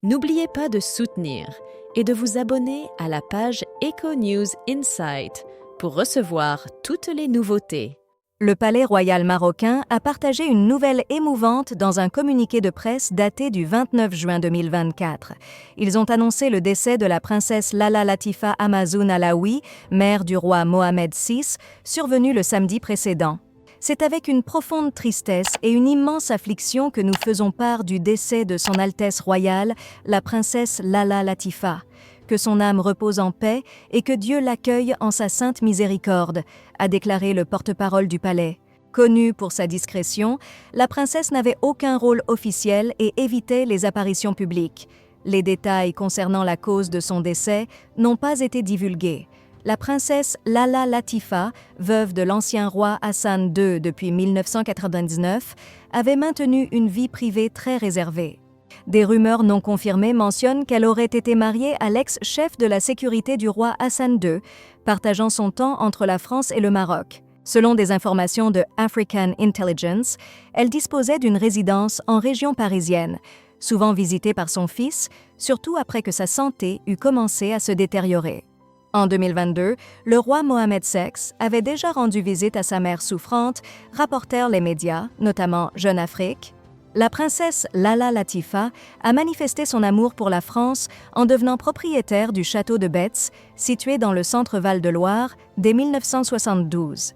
N'oubliez pas de soutenir et de vous abonner à la page Eco News Insight pour recevoir toutes les nouveautés. Le Palais royal marocain a partagé une nouvelle émouvante dans un communiqué de presse daté du 29 juin 2024. Ils ont annoncé le décès de la princesse Lala Latifa Amazoun Alaoui, mère du roi Mohamed VI, survenu le samedi précédent. C'est avec une profonde tristesse et une immense affliction que nous faisons part du décès de Son Altesse royale, la princesse Lala Latifa. Que son âme repose en paix et que Dieu l'accueille en sa sainte miséricorde, a déclaré le porte-parole du palais. Connue pour sa discrétion, la princesse n'avait aucun rôle officiel et évitait les apparitions publiques. Les détails concernant la cause de son décès n'ont pas été divulgués. La princesse Lala Latifa, veuve de l'ancien roi Hassan II depuis 1999, avait maintenu une vie privée très réservée. Des rumeurs non confirmées mentionnent qu'elle aurait été mariée à l'ex-chef de la sécurité du roi Hassan II, partageant son temps entre la France et le Maroc. Selon des informations de African Intelligence, elle disposait d'une résidence en région parisienne, souvent visitée par son fils, surtout après que sa santé eut commencé à se détériorer. En 2022, le roi Mohamed VI avait déjà rendu visite à sa mère souffrante, rapportèrent les médias, notamment Jeune Afrique. La princesse Lala Latifa a manifesté son amour pour la France en devenant propriétaire du château de Betz, situé dans le centre Val-de-Loire, dès 1972.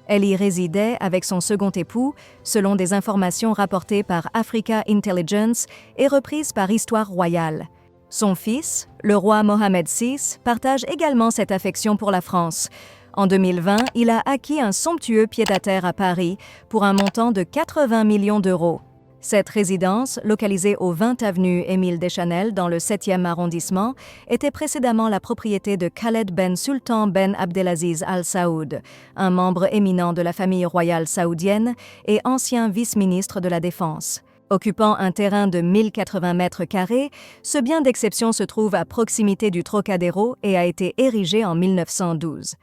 Elle y résidait avec son second époux, selon des informations rapportées par Africa Intelligence et reprises par Histoire royale. Son fils, le roi Mohamed VI, partage également cette affection pour la France. En 2020, il a acquis un somptueux pied-à-terre à Paris pour un montant de 80 millions d'euros. Cette résidence, localisée au 20 avenue Émile Deschanel dans le 7e arrondissement, était précédemment la propriété de Khaled Ben Sultan Ben Abdelaziz Al Saoud, un membre éminent de la famille royale saoudienne et ancien vice-ministre de la Défense. Occupant un terrain de 1080 mètres carrés, ce bien d'exception se trouve à proximité du Trocadéro et a été érigé en 1912.